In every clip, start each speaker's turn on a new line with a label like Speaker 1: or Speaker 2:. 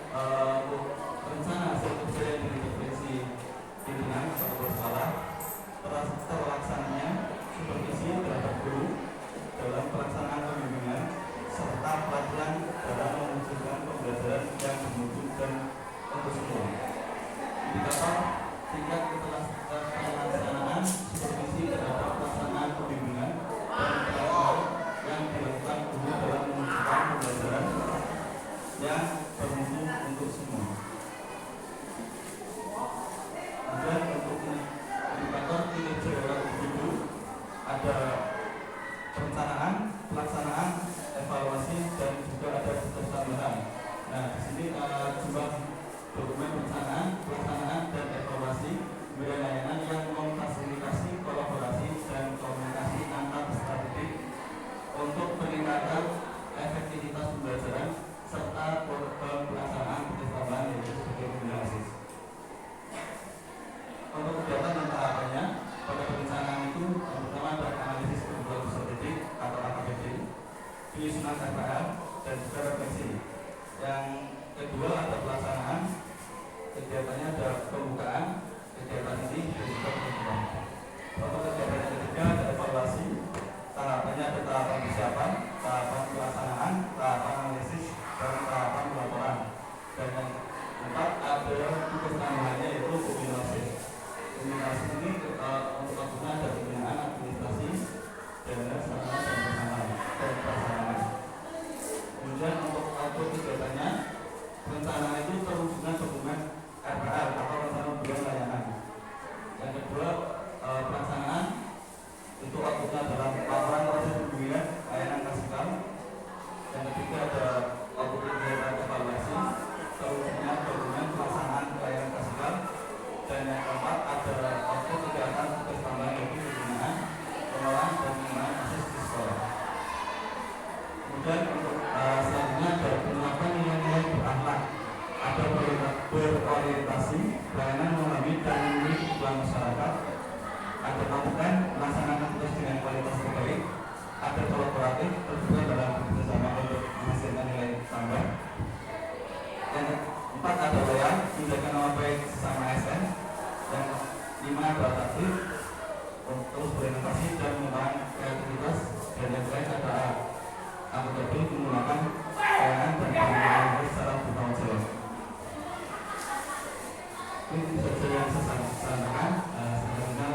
Speaker 1: untuk rencana hasil kerja yang diintervensi pimpinan atau sekolah terlaksananya supervisi terhadap guru dalam pelaksanaan pembimbingan serta pelatihan dalam mewujudkan pembelajaran yang bermutu dan untuk semua. Indikator tingkat pelaksanaan supervisi terhadap pelaksanaan pembimbingan dan pelatihan yang dilakukan guru dalam mewujudkan pembelajaran yang bermutu untuk semua. Kemudian untuk indikator kinerja dalam individu ada perencanaan, pelaksanaan, evaluasi, dan juga ada sistem tambahan. Nah, di sini jumlah dokumen perencanaan, pelaksanaan, dan evaluasi wilayah layanan yang memfasilitasi kolaborasi dan komunikasi antar strategi untuk peningkatan efektivitas pembelajaran serta pelaksanaan tugas tambahan yaitu sebagai pembinaan ASIS. Untuk kegiatan dan tahapannya, pada perencanaan itu pertama ada analisis kebutuhan strategik atau AKPD, penyusunan KPR, dan juga refleksi. Yang kedua ada pelaksanaan, kegiatannya ada pembukaan, kegiatan ini dan juga penutupan. Untuk kegiatan yang ketiga ada evaluasi, tahapannya ada tahapan persiapan, tahapan pelaksanaan, tahapan analisis, dan tahapan pelaporan. Dan yang keempat ada tugas tambahannya yaitu kombinasi. Kombinasi ini untuk maksudnya ada pembinaan administrasi, dana, sarana, dan prasarana. Kemudian untuk auto kegiatannya, perencanaan itu terwujudnya dokumen RPL atau rencana pembinaan layanan. Yang kedua pelaksanaan itu outputnya dalam laporan proses pembimbingan layanan klasikal. Yang ketiga ada output kegiatan evaluasi, terwujudnya dokumen pelaksanaan layanan klasikal. Dan yang keempat ada output kegiatan tugas tambahan yaitu pembinaan, pengelolaan, dan pengembangan ASIS di sekolah. Kemudian untuk selanjutnya ada penerapan nilai-nilai berakhlak, ada berorientasi, pelayanan memahami dan memenuhi kebutuhan masyarakat, ada melakukan melaksanakan tugas dengan kualitas terbaik, ada kolaboratif terbuka dalam kerjasama untuk menghasilkan nilai tambah. Yang keempat ada loyal, menjaga nama baik sesama ASN. Yang lima ada adaptif, terus berinovasi dan mengembangkan kreativitas. Dan yang terakhir ada akuntabel, menggunakan pelayanan dan penggunaan secara bertanggung jawab. Ini saja yang saya sampaikan. Selanjutnya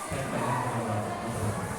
Speaker 1: saya tanya kepada masyarakat.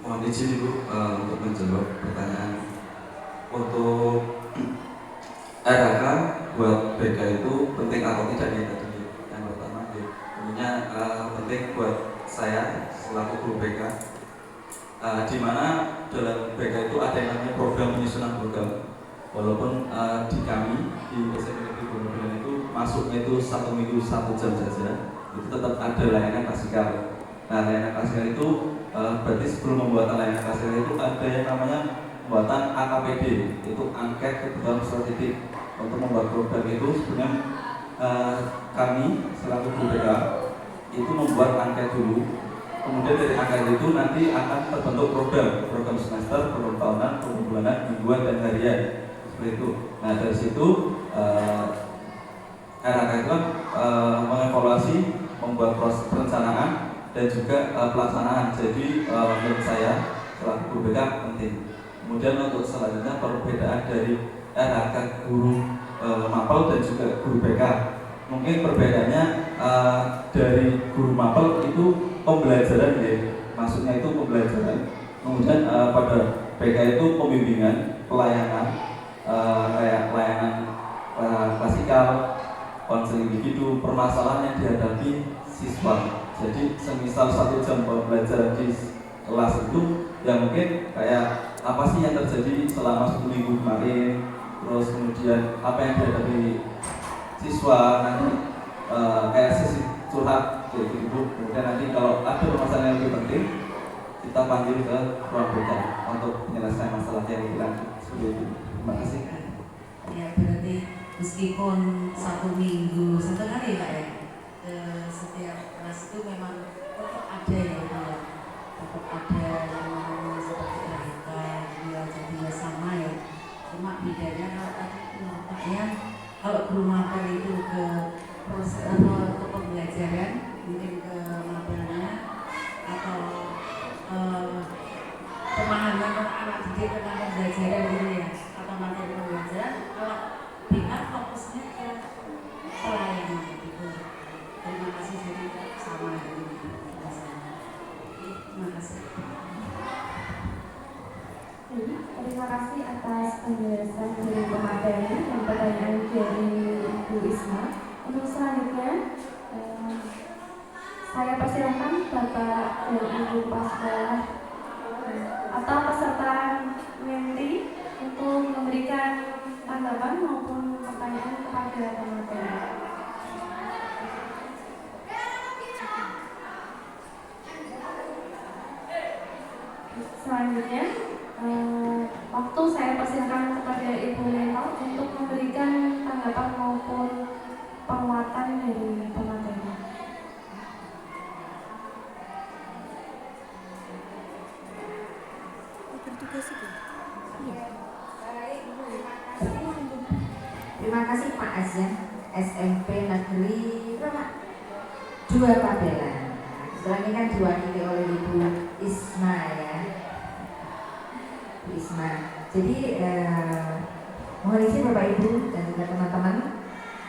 Speaker 2: Mohon izin Ibu untuk menjawab pertanyaan. Untuk RHK buat BK itu penting atau tidak nih tadi? Yang pertama, tentunya penting buat saya selaku guru BK. Di mana dalam BK itu ada yang namanya program penyusunan program. Walaupun di kami di SMP Gunung itu masuknya itu 1 minggu 1 jam saja, itu tetap ada layanan klasikal. Nah, layanan klasikal itu berarti sebelum membuat layanan klasikal itu ada yang namanya pembuatan AKPD, itu angket kebutuhan strategik. Untuk membuat program itu sebenarnya kami selaku guru BK itu membuat angket dulu. Kemudian dari angket itu nanti akan terbentuk program semester, program tahunan, program bulanan, mingguan, dan harian seperti itu. Nah dari situ RHK itu kan mengevaluasi, membuat proses perencanaan dan juga pelaksanaan. Jadi menurut saya selaku guru BK penting. Kemudian untuk selanjutnya perbedaan dari RHK guru mapel dan juga guru BK. Mungkin perbedaannya dari guru mapel itu pembelajaran ya, maksudnya itu pembelajaran. Kemudian pada BK itu pembimbingan, pelayanan, kayak pelayanan klasikal, konseling individu, permasalahan yang dihadapi siswa. Jadi semisal 1 jam pembelajaran di kelas itu, ya mungkin kayak apa sih yang terjadi selama 1 minggu kemarin, terus kemudian apa yang dihadapi siswa nanti, kayak sesi curhat kayak gitu. Kemudian nanti kalau ada permasalahan yang lebih penting, kita panggil ke ruang BK untuk menyelesaikan masalah yang lebih lanjut. Seperti itu. Terima kasih.
Speaker 3: Ya berarti meskipun 1 minggu 1 hari Pak ya, setiap kelas itu memang tetap ada ya Pak ya, tetap ada yang namanya seperti RHK dia jadi sama ya, cuma bedanya kalau tadi Pak ya, kalau guru mapel itu ke proses atau ke pembelajaran, mungkin ke mapelnya atau pemahaman anak didik tentang pembelajaran gitu ya, atau materi pembelajaran. Kalau BK fokusnya ke pelayanan gitu. Terima kasih, jadi sama ini. Terima kasih.
Speaker 4: Terima kasih atas penjelasan dari pemateri dan pertanyaan dari Ibu Isma. Untuk selanjutnya, saya persilahkan Bapak dan Ibu Pasca atau peserta menti untuk memberikan tanggapan maupun pertanyaan kepada pemateri. Selanjutnya, waktu saya persilahkan kepada Ibu Mentor untuk memberikan tanggapan maupun penguatan dari pemateri.
Speaker 5: Terima kasih Pak Azan, SMP Negeri 2 Pabelan. Setelah ini kan diwakili oleh Ibu Isma ya, Bu Isma. Jadi mohon izin Bapak Ibu dan juga teman-teman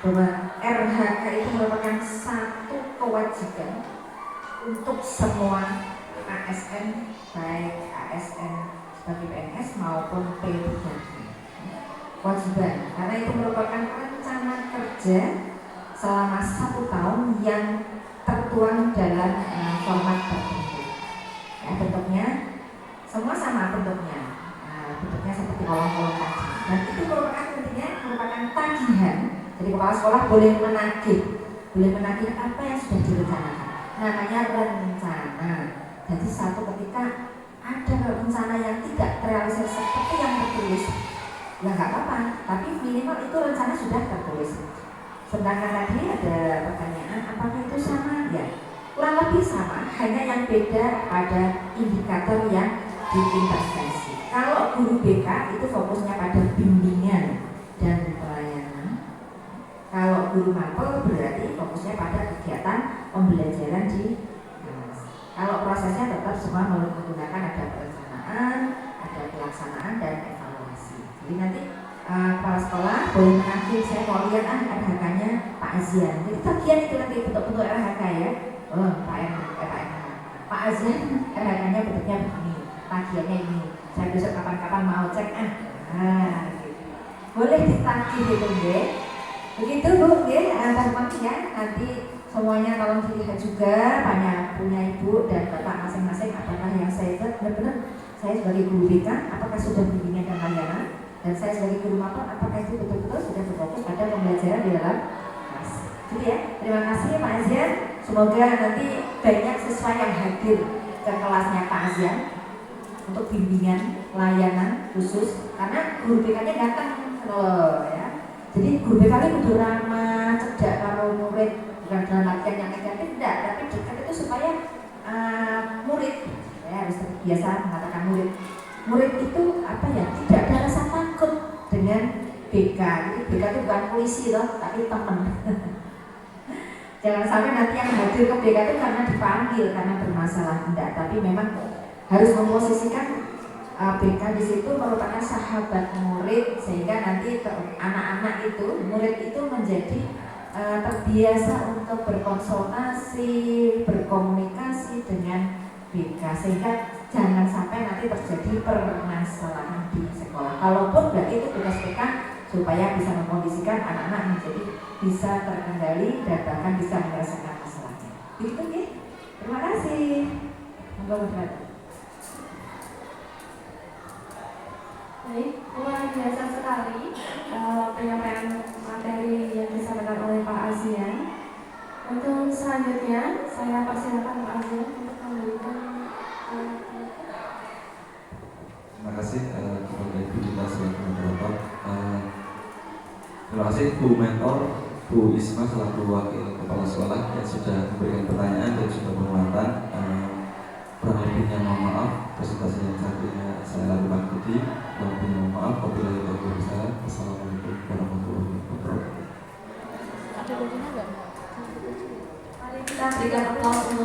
Speaker 5: bahwa RHK itu merupakan satu kewajiban untuk semua ASN, baik ASN sebagai PNS maupun P3K. Kewajiban, karena itu merupakan rencana kerja selama 1 tahun yang tertuang dalam format tertentu. Ya, bentuknya semua sama bentuknya, bentuknya seperti kolom-kolom tadi. Dan itu merupakan tagihan. Jadi kepala sekolah boleh menagih apa yang sudah direncanakan. Namanya rencana. Jadi satu ketika ada rencana yang tidak terrealisasi seperti yang tertulis, ya nggak apa-apa, tapi minimal itu rencana sudah tertulis. Sedangkan tadi ada pertanyaan, apakah itu sama? Ya, kurang lebih sama, hanya yang beda pada indikator yang diintervensi. Kalau guru BK itu fokusnya pada bimbingan dan pelayanan. Kalau guru mapel berarti fokusnya pada kegiatan pembelajaran di kelas. Kalau prosesnya tetap semua menggunakan ada perencanaan, ada pelaksanaan dan evaluasi. Jadi nanti kepala sekolah boleh menagih, saya mau lihat RHK-nya Pak Azian. Jadi bagian itu nanti bentuk-bentuk RHK ya. Pak Azian RHK-nya bentuknya begini, tagihannya ini. Saya besok kapan-kapan mau cek gitu. Boleh ditagih itu ya. Begitu Bu, ya, teman-teman ya. Nanti semuanya tolong dilihat juga punya Ibu dan Bapak masing-masing apakah yang saya buat benar-benar saya sebagai guru BK apakah sudah bimbingan dan layanan, dan saya sebagai guru mapel apakah itu betul-betul sudah berfokus pada pembelajaran di dalam kelas. Jadi ya, terima kasih Pak Azian. Semoga nanti banyak siswa yang hadir ke kelasnya Pak Azian untuk bimbingan layanan khusus, karena guru BK-nya datang loh ya. Jadi guru BK ini kudu ramah, cedak karo murid, bukan dalam latihan yang negatif tidak, tapi biasa mengatakan murid itu apa ya, tidak ada rasa takut dengan BK. Jadi BK itu bukan polisi loh, tapi teman. Jangan sampai nanti yang hadir ke BK itu karena dipanggil, karena bermasalah, enggak. Tapi memang harus memposisikan BK di situ merupakan sahabat murid, sehingga nanti anak-anak itu, murid itu menjadi terbiasa untuk berkonsultasi, berkomunikasi dengan BK, sehingga jangan sampai nanti terjadi permasalahan di sekolah. Kalaupun berarti itu tugas BK supaya bisa mengkondisikan anak-anak menjadi bisa terkendali dan bahkan bisa menyelesaikan masalahnya. Begitu ya. Terima kasih. Monggo moderator.
Speaker 4: Baik, luar biasa sekali penyampaian materi yang disampaikan oleh Pak Azian. Untuk selanjutnya, saya persilakan Pak Azian untuk memberikan.
Speaker 2: Terima kasih kepada Ibu Dita selaku moderator. Terima kasih Bu Mentor, Bu Isma selaku Wakil Kepala Sekolah yang sudah memberikan pertanyaan dan sudah penguatan. Kurang lebihnya mohon maaf, presentasi yang satunya saya lakukan Budi. Kurang lebihnya mohon maaf. Wabillahi taufiq wal. Wassalamualaikum warahmatullahi wabarakatuh.
Speaker 4: Mari kita berikan aplaus untuk